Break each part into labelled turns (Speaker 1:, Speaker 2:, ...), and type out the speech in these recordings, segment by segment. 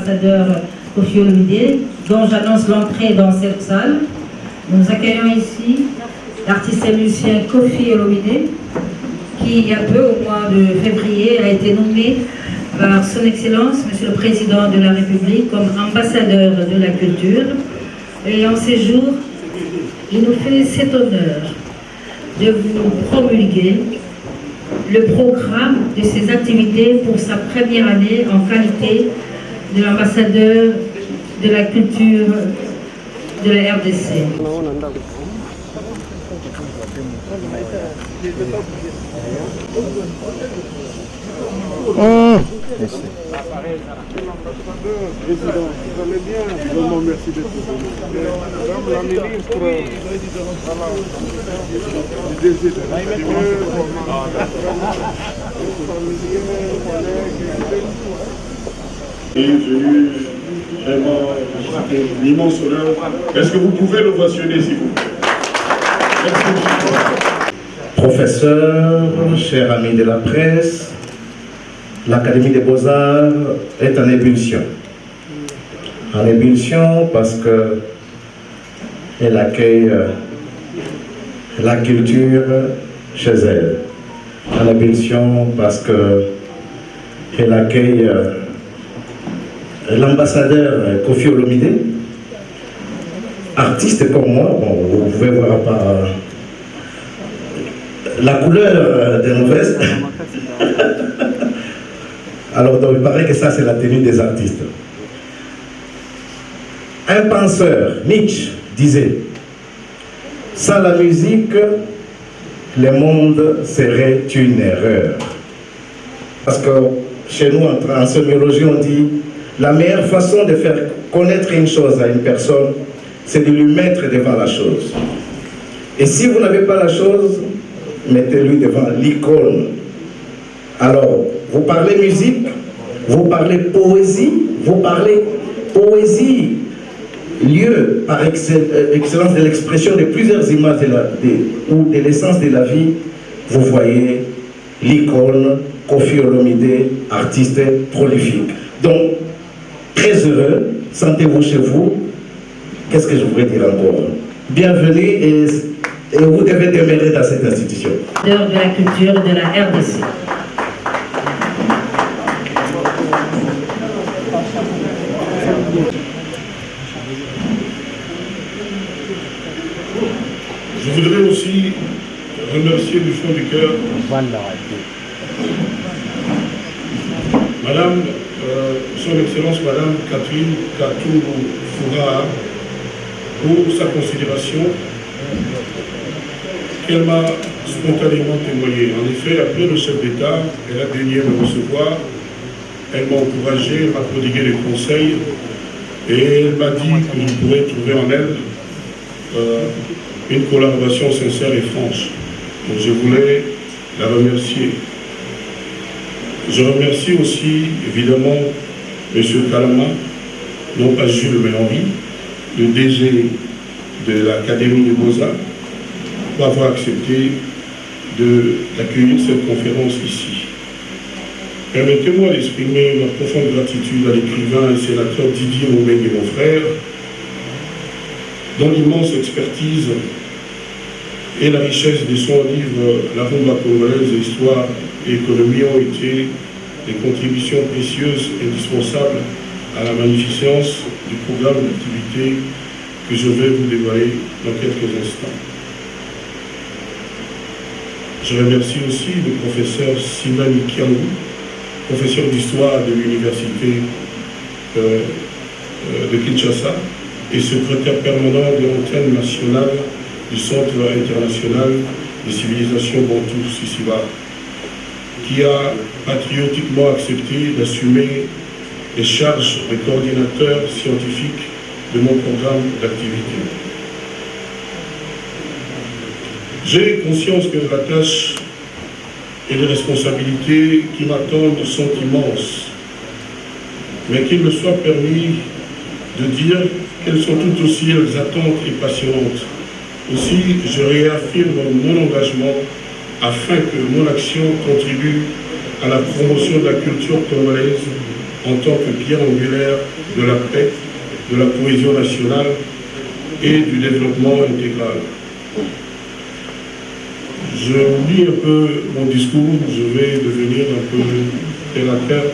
Speaker 1: l'ambassadeur Kofi Olomide, dont j'annonce l'entrée dans cette salle. Nous accueillons ici l'artiste et musicien Kofi Olomide, qui il y a peu, au mois de février, a été nommé par son Excellence, Monsieur le Président de la République, comme ambassadeur de la culture. Et en ces jours, il nous fait cet honneur de vous promulguer le programme de ses activités pour sa première année en qualité de l'ambassadeur de la culture de la RDC.
Speaker 2: Président, vous allez bien? Vraiment, merci d'être venu. Madame la ministre, du DG de
Speaker 3: est venu vraiment l'immense honneur. Est-ce que vous pouvez l'ovationner, s'il vous plaît?
Speaker 4: Professeurs, chers amis de la presse, l'Académie des Beaux-Arts est en ébullition. En ébullition parce qu'elle accueille la culture chez elle. En ébullition parce qu'elle accueille l'ambassadeur Kofi Olomide, artiste comme moi. Bon, vous pouvez voir par la couleur de nos vestes. Alors, donc, il paraît que ça, c'est la tenue des artistes. Un penseur, Nietzsche, disait « Sans la musique, le monde serait une erreur. » Parce que chez nous, en sémiologie, on dit « La meilleure façon de faire connaître une chose à une personne, c'est de lui mettre devant la chose. Et si vous n'avez pas la chose, mettez-lui devant l'icône. » Alors, vous parlez musique, vous parlez poésie, vous parlez poésie, lieu par excellence de l'expression de plusieurs images ou de l'essence de la vie. Vous voyez l'icône Kofi Olomide, artiste prolifique. Donc, très heureux, sentez-vous chez vous. Qu'est-ce que je voudrais dire encore? Bienvenue et vous devez demeurer dans cette institution.
Speaker 1: De la culture de la RDC.
Speaker 3: Je voudrais aussi remercier du fond du cœur Madame, Son Excellence Madame Catherine Katou-Foura pour sa considération qu'elle m'a spontanément témoigné. En effet, après le chef d'État, elle a daigné me recevoir, elle m'a encouragé, m'a prodigué des conseils et elle m'a dit que je pourrais trouver en elle une collaboration sincère et franche. Donc je voulais la remercier. Je remercie aussi évidemment M. Kalama, non pas Jules mais Henri, le DG de l'Académie des Beaux-Arts, pour avoir accepté d'accueillir cette conférence ici. Permettez-moi d'exprimer ma profonde gratitude à l'écrivain et sénateur Didier Moumeng et mon frère, dont l'immense expertise et la richesse de son livre « La rumba congolaise, histoire et économie » ont été des contributions précieuses et indispensables à la magnificence du programme d'activité que je vais vous dévoiler dans quelques instants. Je remercie aussi le professeur Simani Kiangou, professeur d'histoire de l'université de Kinshasa et secrétaire permanent de l'antenne nationale du Centre international des civilisations Bantou Sisiba, qui a patriotiquement accepté d'assumer les charges de coordinateur scientifique de mon programme d'activité. J'ai conscience que la tâche et les responsabilités qui m'attendent sont immenses, mais qu'il me soit permis de dire qu'elles sont tout aussi exaltantes et passionnantes. Aussi, je réaffirme mon engagement afin que mon action contribue à la promotion de la culture congolaise en tant que pierre angulaire de la paix, de la cohésion nationale et du développement intégral. Je lis un peu mon discours, je vais devenir un peu terre à terre.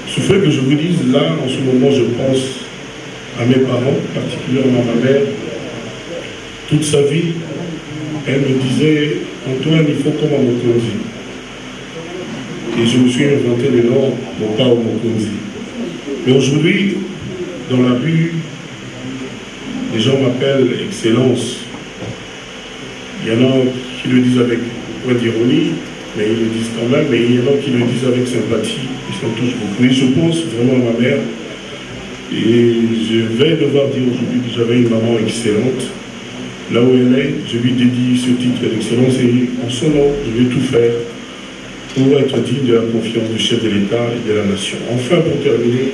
Speaker 3: Ce fait que je vous dise là, en ce moment, je pense à mes parents, particulièrement à ma mère. Toute sa vie, elle me disait « Antoine, il faut comme à Mokonzi ». Et je me suis inventé le nom Mopao Mokonzi. Mais aujourd'hui, dans la rue, les gens m'appellent Excellence. Il y en a qui le disent avec point d'ironie, mais ils le disent quand même, mais il y en a qui le disent avec sympathie, ils s'en touchent beaucoup. Et je pense vraiment à ma mère, et je vais devoir dire aujourd'hui que j'avais une maman excellente. Là où elle est, je lui dédie ce titre d'excellence, et en son nom, je vais tout faire pour être digne de la confiance du chef de l'État et de la nation. Enfin, pour terminer,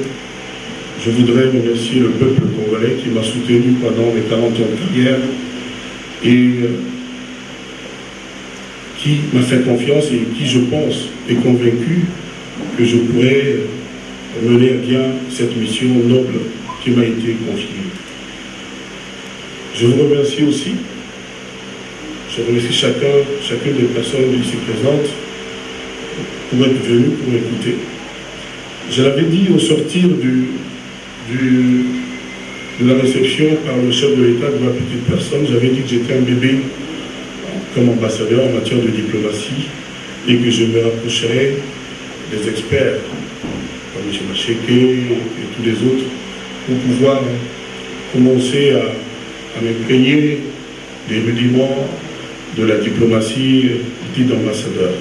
Speaker 3: je voudrais remercier le peuple congolais qui m'a soutenu pendant mes 40 ans de carrière et qui m'a fait confiance et qui, je pense, est convaincu que je pourrais mener à bien cette mission noble qui m'a été confiée. Je vous remercie aussi. Je remercie chacune des personnes ici présentes pour être venues, pour écouter. Je l'avais dit au sortir de la réception par le chef de l'État de ma petite personne, j'avais dit que j'étais un bébé comme ambassadeur en matière de diplomatie et que je me rapprocherais des experts comme M. Macheke et tous les autres pour pouvoir commencer à m'imprégner des rudiments de la diplomatie dite d'ambassadeur.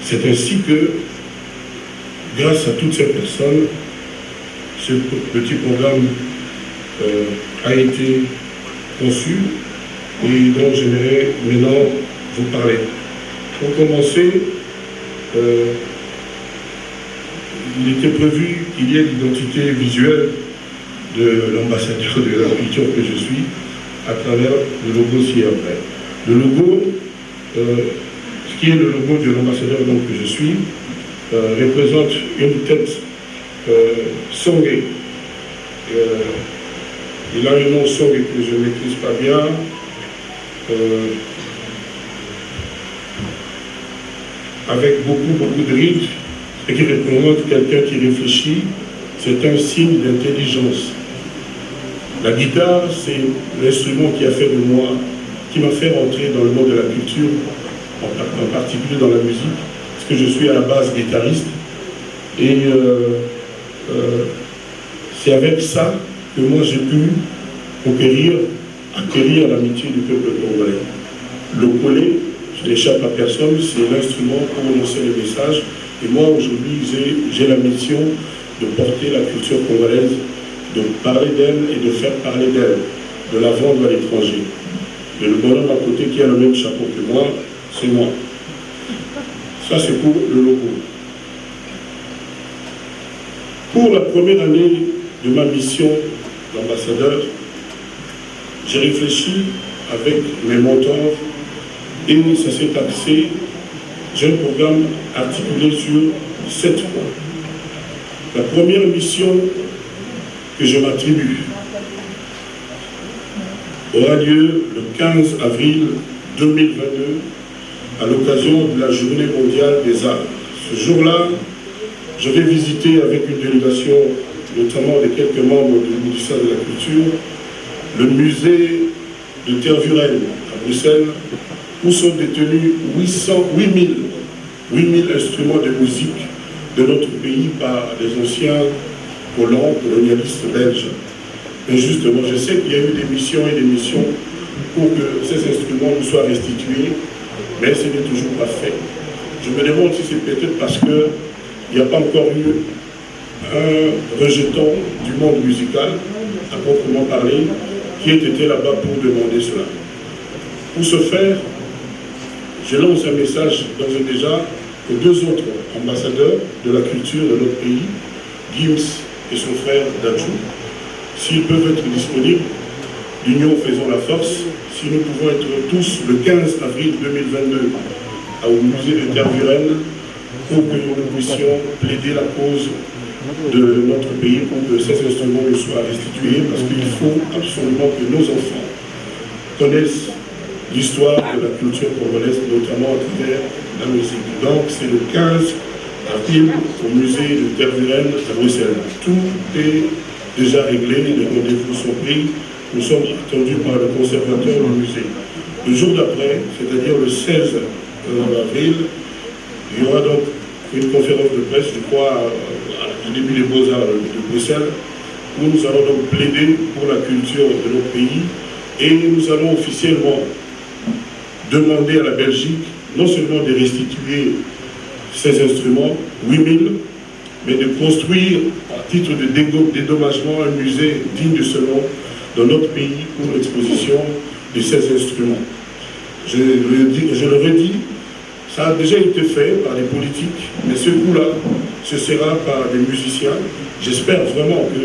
Speaker 3: C'est ainsi que, grâce à toutes ces personnes, ce petit programme a été conçu et dont j'aimerais maintenant vous parler. Pour commencer, il était prévu qu'il y ait l'identité visuelle de l'ambassadeur de la culture que je suis à travers le logo ci-après. Le logo, ce qui est le logo de l'ambassadeur que je suis, représente une tête Songé. Il a un nom Songé que je ne maîtrise pas bien. Avec beaucoup de rides, et qui représente quelqu'un qui réfléchit, c'est un signe d'intelligence. La guitare, c'est l'instrument qui a fait de moi, qui m'a fait rentrer dans le monde de la culture, en particulier dans la musique, parce que je suis à la base guitariste. Et c'est avec ça que moi j'ai pu acquérir l'amitié du peuple congolais. Le collet, je n'échappe à personne, c'est l'instrument pour annoncer les messages. Et moi aujourd'hui, j'ai la mission de porter la culture congolaise, de parler d'elle et de faire parler d'elle, de la vendre à l'étranger. Et le bonhomme à côté qui a le même chapeau que moi, c'est moi. Ça c'est pour le logo. Pour la première année de ma mission d'ambassadeur, j'ai réfléchi avec mes mentors et ça s'est axé. J'ai un programme articulé sur 7 points. La première mission que je m'attribue aura lieu le 15 avril 2022 à l'occasion de la Journée mondiale des arts. Ce jour-là, je vais visiter avec une délégation, notamment de quelques membres du ministère de la Culture, le musée de Tervuren à Bruxelles, où sont détenus 8000 instruments de musique de notre pays par des anciens colons, colonialistes belges. Mais justement, je sais qu'il y a eu des missions et des missions pour que ces instruments nous soient restitués, mais ce n'est toujours pas fait. Je me demande si c'est peut-être parce qu'il n'y a pas encore eu un rejeton du monde musical, à proprement parler, qui ait été là-bas pour demander cela. Pour ce faire, je lance un message d'ores et déjà aux 2 autres ambassadeurs de la culture de notre pays, Gims et son frère Dadjou, s'ils peuvent être disponibles, l'union faisant la force, si nous pouvons être tous le 15 avril 2022 au musée de Tervuren pour que nous puissions plaider la cause de notre pays pour que ces instruments nous soient restitués, parce qu'il faut absolument que nos enfants connaissent l'histoire de la culture congolaise, notamment à travers la musique. Donc c'est le 15 avril au musée de Tervuren à Bruxelles. Tout est déjà réglé, les rendez-vous sont pris, nous sommes attendus par le conservateur du musée. Le jour d'après, c'est-à-dire le 16 avril, il y aura donc une conférence de presse, je crois, à l'Académie des Beaux-Arts de Bruxelles, où nous allons donc plaider pour la culture de notre pays et nous allons officiellement demander à la Belgique non seulement de restituer ces instruments, 8000, mais de construire, à titre de dédommagement, un musée digne de ce nom dans notre pays pour l'exposition de ces instruments. Je le redis, ça a déjà été fait par les politiques, mais ce coup-là, ce sera par des musiciens. J'espère vraiment que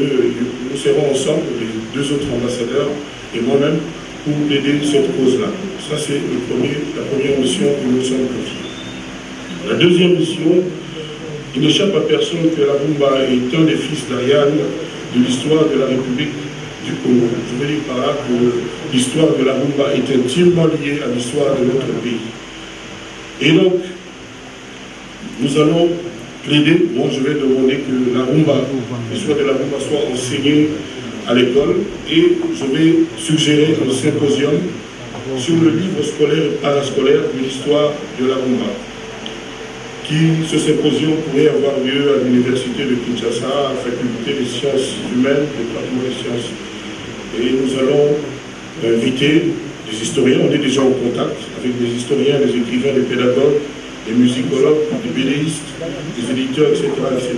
Speaker 3: nous serons ensemble, les deux autres ambassadeurs et moi-même, pour plaider cette cause-là. Ça, c'est la première mission que nous sommes confiés. La deuxième mission, il n'échappe à personne que la rumba est un des fils d'Ariane de l'histoire de la République du Congo. Je veux dire par là que l'histoire de la rumba est intimement liée à l'histoire de notre pays. Et donc, nous allons plaider, moi je vais demander que la rumba, l'histoire de la rumba soit enseignée à l'école et je vais suggérer un symposium sur le livre scolaire et parascolaire de l'histoire de la rumba. Ce symposium pourrait avoir lieu à l'université de Kinshasa, à la faculté des sciences humaines, département des sciences. Et nous allons inviter des historiens, on est déjà en contact avec des historiens, des écrivains, des pédagogues, des musicologues, des bédéistes, des éditeurs, etc. etc.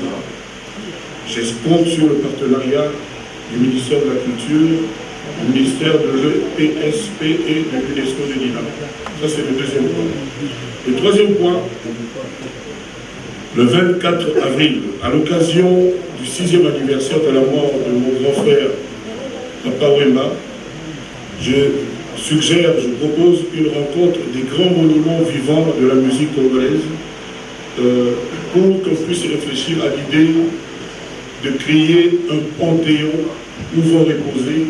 Speaker 3: Je compte sur le partenariat du ministère de la Culture, du ministère de l'EPSP et de l'UNESCO de Lina. Ça, c'est le deuxième point. Le troisième point, le 24 avril, à l'occasion du 6e anniversaire de la mort de mon grand frère, Papa Wemba, je propose une rencontre des grands monuments vivants de la musique congolaise pour qu'on puisse réfléchir à l'idée de créer un panthéon où vont reposer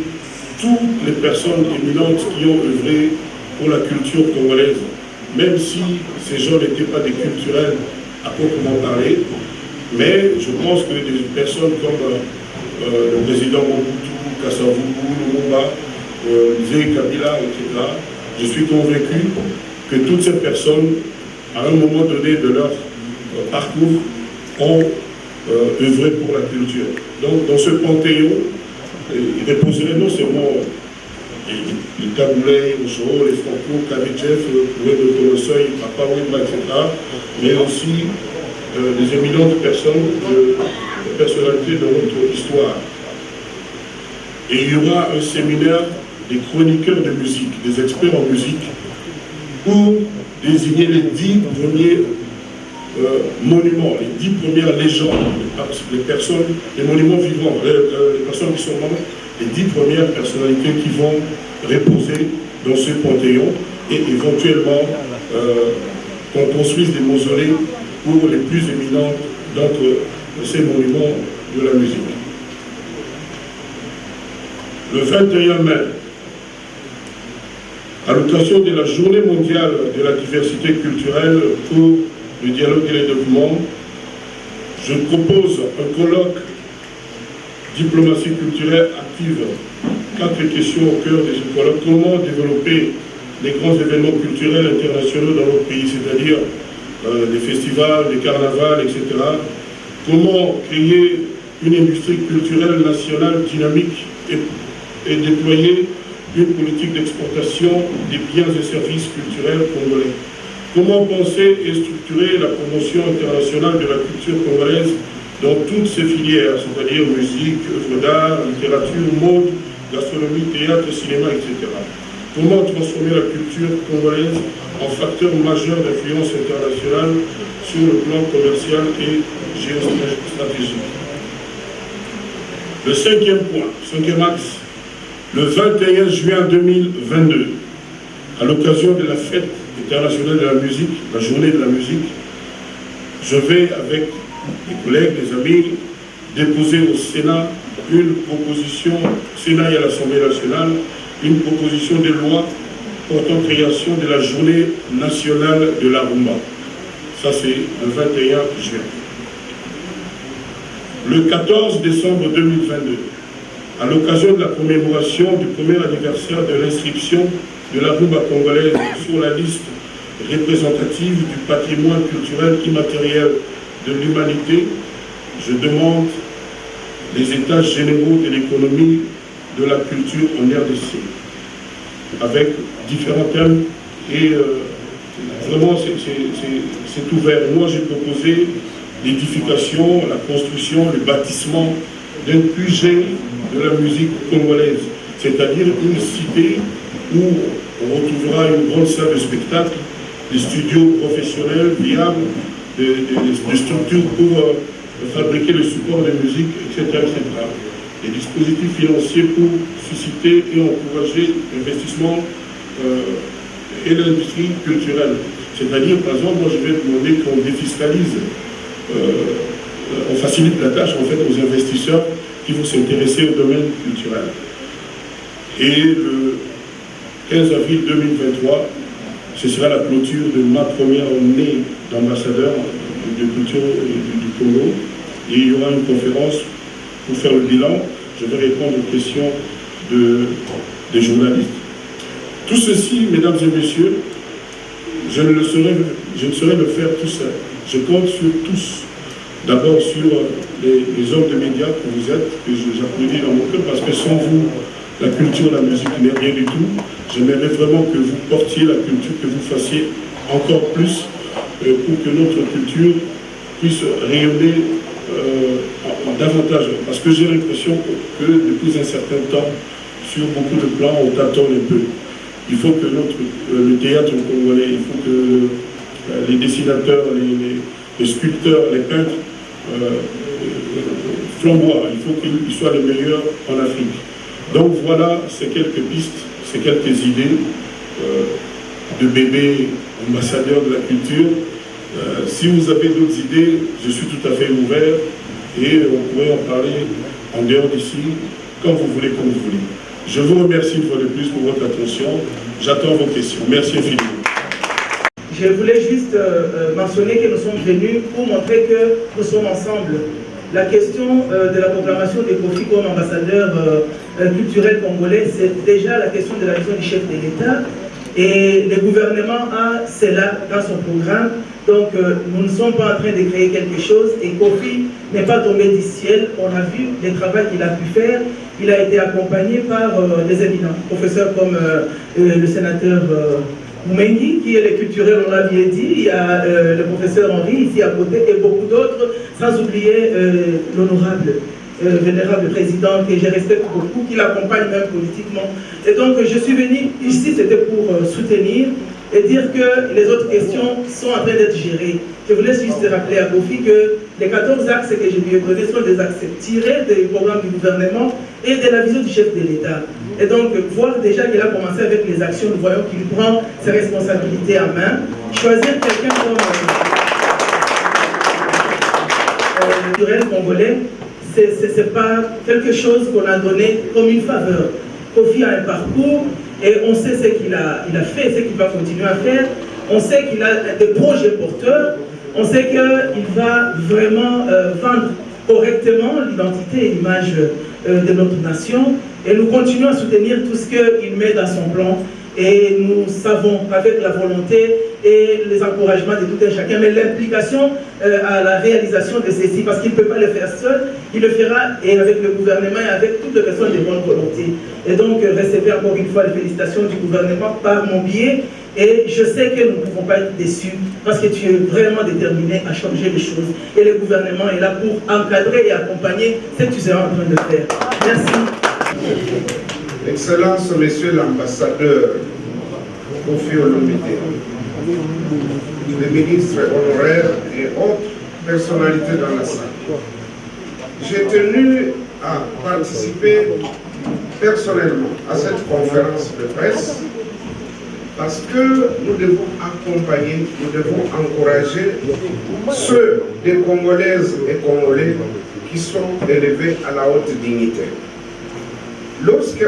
Speaker 3: toutes les personnes éminentes qui ont œuvré pour la culture congolaise, même si ces gens n'étaient pas des culturels à proprement parler, mais je pense que des personnes comme le président Mobutu, Kasavubu, Lumumba, Zé Kabila, etc., je suis convaincu que toutes ces personnes, à un moment donné de leur parcours, ont œuvré pour la culture. Donc dans ce panthéon, il reposerait non seulement les Kaboulay, les Choro, les Franco, Kavitchev, le Tolosoy, Papa Wemba, etc., mais aussi des éminentes personnes, des personnalités de notre histoire. Et il y aura un séminaire des chroniqueurs de musique, des experts en musique, pour désigner les 10 premiers monuments, les 10 premières légendes, les personnes, les monuments vivants, les personnes qui sont mortes, les 10 premières personnalités qui vont reposer dans ce panthéon et éventuellement qu'on construise des mausolées pour les plus éminents d'entre ces monuments de la musique. Le 21 mai, à l'occasion de la Journée mondiale de la diversité culturelle pour le dialogue et le développement, je propose un colloque diplomatie culturelle active. 4 questions au cœur de ce colloque. Comment développer les grands événements culturels internationaux dans notre pays, c'est-à-dire des festivals, des carnavals, etc. Comment créer une industrie culturelle nationale dynamique et déployer une politique d'exportation des biens et services culturels congolais. Comment penser et structurer la promotion internationale de la culture congolaise dans toutes ses filières, c'est-à-dire musique, œuvres d'art, littérature, mode, gastronomie, théâtre, cinéma, etc. Comment transformer la culture congolaise en facteur majeur d'influence internationale sur le plan commercial et géostratégique. Le 5e point, 5e axe, le 21 juin 2022, à l'occasion de la fête internationale de la musique, la journée de la musique, je vais, avec les collègues, les amis, déposer au Sénat une proposition, au Sénat et à l'Assemblée nationale, une proposition de loi portant création de la journée nationale de la rumba. Ça, c'est le 21 juin. Le 14 décembre 2022, à l'occasion de la commémoration du premier anniversaire de l'inscription de la rumba congolaise sur la liste représentative du patrimoine culturel immatériel de l'humanité, je demande les états généraux de l'économie de la culture en RDC, avec différents thèmes, et vraiment c'est ouvert. Moi j'ai proposé l'édification, la construction, le bâtissement d'un QG de la musique congolaise, c'est-à-dire une cité où on retrouvera une grande salle de spectacle, des studios professionnels viables, des structures pour fabriquer le support de musique, etc., etc. Des dispositifs financiers pour susciter et encourager l'investissement et l'industrie culturelle. C'est-à-dire, par exemple, moi je vais demander qu'on défiscalise, on facilite la tâche en fait aux investisseurs qui vont s'intéresser au domaine culturel. Et le 15 avril 2023, ce sera la clôture de ma première année d'ambassadeur de culture du Congo. Et il y aura une conférence pour faire le bilan. Je vais répondre aux questions des journalistes. Tout ceci, mesdames et messieurs, je ne saurais le faire tout seul. Je compte sur tous. D'abord sur les hommes de médias que vous êtes, que j'applaudis dans mon cœur, parce que sans vous, la culture, la musique n'est rien du tout. J'aimerais vraiment que vous portiez la culture, que vous fassiez encore plus pour que notre culture puisse rayonner davantage. Parce que j'ai l'impression que depuis un certain temps, sur beaucoup de plans, on tâtonne un peu. Il faut que le théâtre congolais, il faut que les dessinateurs, les sculpteurs, les peintres flamboient. Il faut qu'ils soient les meilleurs en Afrique. Donc voilà, c'est quelques pistes, c'est quelques idées de bébés ambassadeurs de la culture. Si vous avez d'autres idées, je suis tout à fait ouvert et on pourrait en parler en dehors d'ici, quand vous voulez, comme vous voulez. Je vous remercie une fois de plus pour votre attention. J'attends vos questions. Merci infiniment.
Speaker 5: Je voulais juste mentionner que nous sommes venus pour montrer que nous sommes ensemble. La question de la proclamation de Kofi comme ambassadeur culturel congolais, c'est déjà la question de la vision du chef de l'État. Et le gouvernement a cela dans son programme. Donc nous ne sommes pas en train de créer quelque chose. Et Kofi n'est pas tombé du ciel. On a vu le travail qu'il a pu faire. Il a été accompagné par des éminents professeurs comme le sénateur Moumengi, qui est le culturel, on l'a bien dit. Il y a le professeur Henri ici à côté et beaucoup d'autres, sans oublier l'honorable vénérable président que je respecte beaucoup, qui l'accompagne même politiquement. Et donc je suis venu ici, c'était pour soutenir et dire que les autres questions sont en train d'être gérées. Je voulais juste rappeler à Kofi que les 14 axes que je lui ai donnés sont des axes tirés des programmes du gouvernement et de la vision du chef de l'État. Et donc, voir déjà qu'il a commencé avec les actions, nous voyons qu'il prend ses responsabilités en main. Choisir quelqu'un comme le culturel congolais, c'est pas quelque chose qu'on a donné comme une faveur. Kofi a un parcours et on sait ce qu'il a fait, ce qu'il va continuer à faire. On sait qu'il a des projets porteurs. On sait qu'il va vraiment vendre correctement l'identité et l'image de notre nation. Et nous continuons à soutenir tout ce qu'il met dans son plan. Et nous savons qu'avec la volonté et les encouragements de tout un chacun, mais l'implication à la réalisation de ceci, parce qu'il ne peut pas le faire seul, il le fera et avec le gouvernement et avec toutes les personnes de bonne volonté. Et donc, recevez encore une fois les félicitations du gouvernement par mon biais. Et je sais que nous ne pouvons pas être déçus parce que tu es vraiment déterminé à changer les choses. Et le gouvernement est là pour encadrer et accompagner ce que tu seras en train de faire. Merci.
Speaker 6: Excellence, Monsieur l'ambassadeur Kofi Olomide, les ministres honoraires et autres personnalités dans la salle. J'ai tenu à participer personnellement à cette conférence de presse parce que nous devons accompagner, nous devons encourager ceux des Congolaises et Congolais qui sont élevés à la haute dignité. Lorsque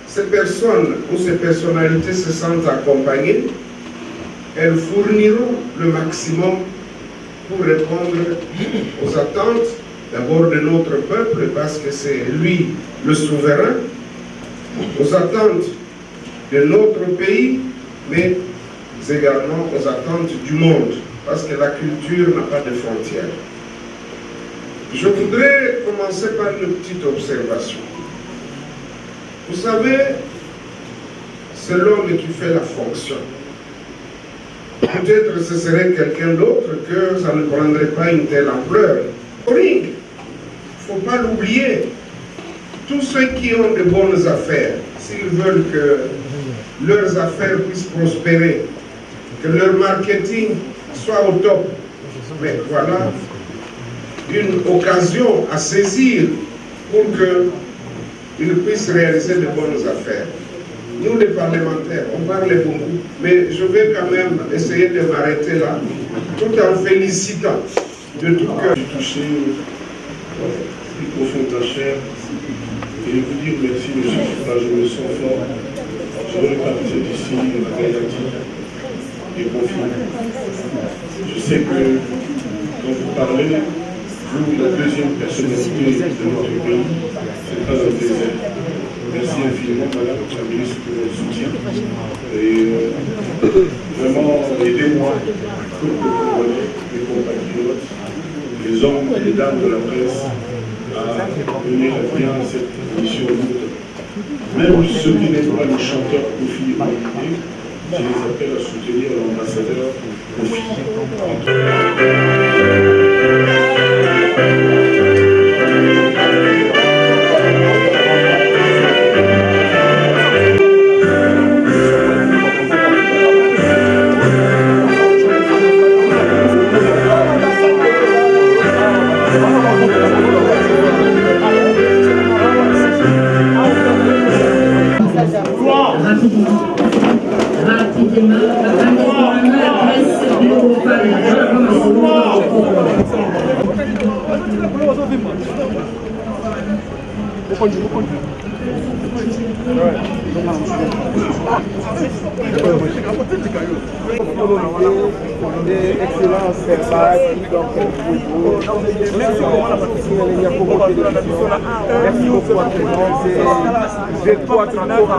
Speaker 6: ces personnes ou ces personnalités se sentent accompagnées, elles fourniront le maximum pour répondre aux attentes d'abord de notre peuple, parce que c'est lui le souverain, aux attentes de notre pays, mais également aux attentes du monde, parce que la culture n'a pas de frontières. Je voudrais commencer par une petite observation. Vous savez, c'est l'homme qui fait la fonction. Peut-être ce serait quelqu'un d'autre que ça ne prendrait pas une telle ampleur. Il ne faut pas l'oublier. Tous ceux qui ont de bonnes affaires, s'ils veulent que leurs affaires puissent prospérer, que leur marketing soit au top, mais voilà une occasion à saisir pour qu'ils puissent réaliser de bonnes affaires. Nous, les parlementaires, on parle beaucoup, mais je vais quand même essayer de m'arrêter là, tout en félicitant de tout cœur.
Speaker 3: J'ai touché au fond de la chair et vous dire merci, monsieur. Je me sens fort. Je vais repartir d'ici à Gayati et conflit. Je sais que quand vous parlez, vous, la deuxième personnalité de notre pays, c'est pas un désert. Merci infiniment, madame la ministre, pour votre soutien. Et vraiment, aidez-moi, pour que vous voyez mes compatriotes, les hommes et les dames de la presse, à mener à bien cette mission lourde. Même ceux qui n'aiment pas le chanteur Kofi Olomide, je les appelle à soutenir l'ambassadeur Kofi.
Speaker 7: Merci beaucoup à présence. Je crois que notre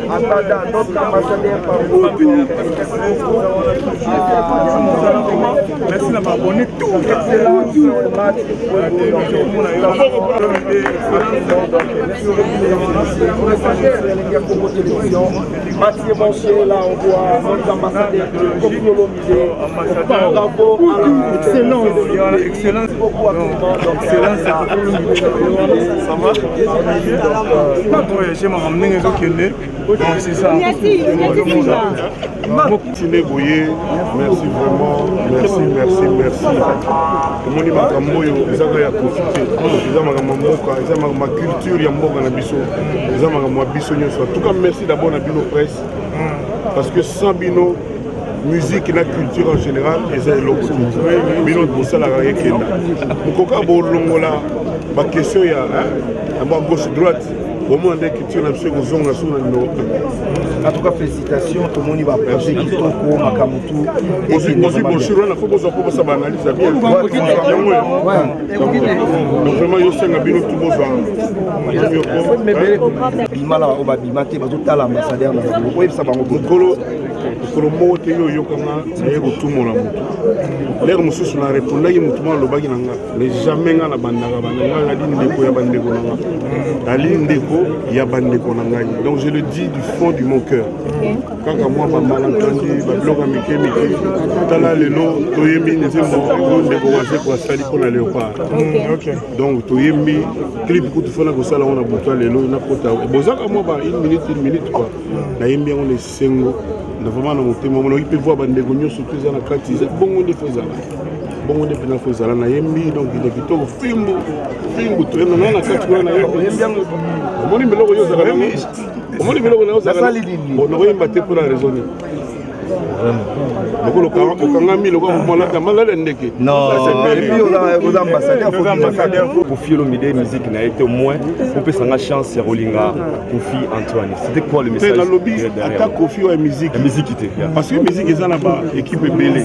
Speaker 7: ambassadeur par merci de m'abonner tout. Excellent match. Mathieu Bonchier, là on voit notre ambassadeur Kofi Olomide. Bravo à la excellence. Excellence beaucoup à tout le monde. Excellence, c'est Kofi Olomide. Ça marche. J'ai ramené un Kende. C'est ça.
Speaker 8: Merci vraiment, merci.
Speaker 2: Comment dire, ma culture, en tout cas, merci d'abord à Bino Presse, parce que sans Bino, musique et la culture en général, ils ont l'autre. Bino, pour ça, la Kenda. Ma question, il y a gauche-droite. Au moins, dès que tu as en
Speaker 7: tout cas, félicitations. Tout le monde va projet Kitoko, Makamutu. Et
Speaker 2: aussi, bon, il faut que ça analyse bien. Donc, vraiment, il y a un bino tout beau.
Speaker 7: Bimala, on va bimater, tout à l'ambassadeur. Oui, ça va me
Speaker 2: donc je le dis du fond de mon cœur. Quand moi, ma malentendu, ma blog à Mickey, Tala Lelo, Toyemi, nous avons découvert quoi ça, qu'on a léopard. Donc, Toyemi, clip, coup de fond, on a bouté Lelo, on a côté. Bozaka, moi, une minute, quoi. Là, on est 5 vraiment, on peut voir des gognos surtout dans la carte. Bon, on est faisant. Bon, on est faisant. On a mis donc il est plutôt film, tout le monde a 4 ans. On est bien. On est bien. Comment les vélos on a battu pour la raison. Non, et puis
Speaker 9: aux ambassadeurs pour Olomide musique n'a été au moins pour que ça chance Rolinga Kofi Antoine. C'était quoi le message?
Speaker 2: La lobby attaque Kofi ou musique. Parce que la musique est dans équipe belée.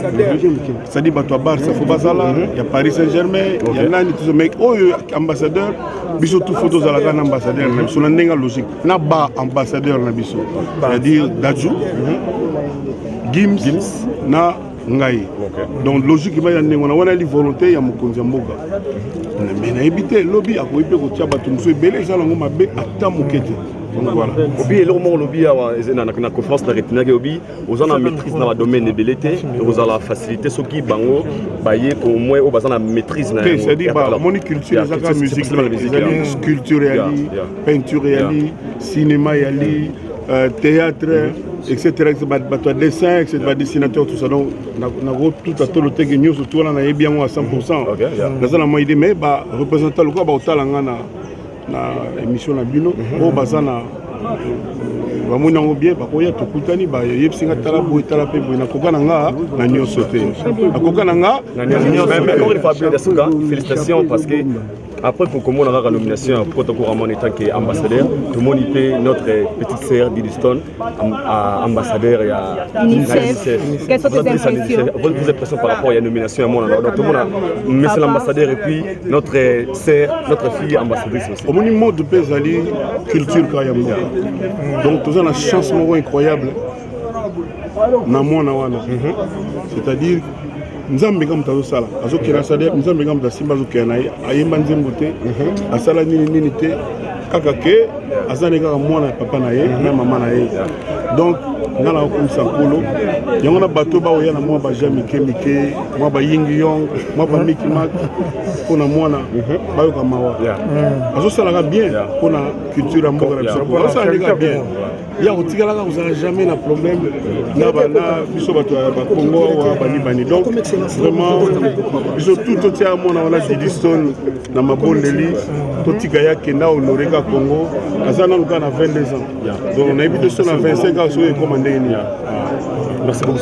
Speaker 2: C'est-à-dire que Barça, il y a Paris Saint-Germain, il y a Nani, tout ça. Mais ambassadeur, biso tout photos à la ambassadeur. Sur la logique, n'a pas ambassadeur na biso. C'est-à-dire Dadju. Gims na ngai. Donc logiquement il y a une volonté ya mokonzi mboka. Mais na éviter lobby a ko ipe ko tia batu muso belé za lango mabe ata mokete. Donc voilà.
Speaker 9: Obi elormo lobby na conférence na retina ke obi ozana maîtrise na domaine de belité, ozala facilité soki bango baye au moins o bazana maîtrise na.
Speaker 2: C'est-à-dire monoculture za musique, sculpture yali, peinture yali, cinéma yali, théâtre etc. Dessin, etc. Dessinateur, tout ça. Donc, on a tout à tout le texte news, tout là, on a bien à 100%. Dans la idée, mais représentant le quoi, na émission na bino, au bazana. Bamuna bien bakoya tokutani ba yebsinga tala boy tala pe boy na kokananga na nyonso te. Na kokananga
Speaker 9: na nyonso. Mais encore une fois félicitations parce que après pour comment on a la nomination pour couramment en tant qu'ambassadeur, tout le monde était notre petite sœur d'Idiston ambassadeur et à UNICEF.
Speaker 10: Quelles sont tes impressions?
Speaker 9: Vos impressions par rapport à la nomination à mon endroit. Donc tout le monde a monsieur l'ambassadeur et puis notre sœur, notre fille ambassadrice aussi.
Speaker 2: Au monument de Pézali, culture Kayambo. Donc tout ça la chance incroyable. C'est-à-dire Nzambe comme tazo sala azokela sadek Nzambe comme ta simba azokela na ayemba nzembo te asala nini te kaka ke azane kaka mwana papa na ye na mama na ye. Donc ngala ko msakolo yango na bato ba oya na mwa ba jami kemike mwa ba yingi yong mwa ba miki mak pona mwana ba yo kamawa azosala bien pona culture mboka na biso azosala bien ya otikala ka vous jamais na problème na bana biso bato ba Congo wa bani donc vraiment biso tout tia mona wala Didiston na mabondeli to tika ya kenda honorer ka Congo azana luka na 22 ans donc on a évité ça na 25 ans so e commandé ni.
Speaker 9: Merci beaucoup.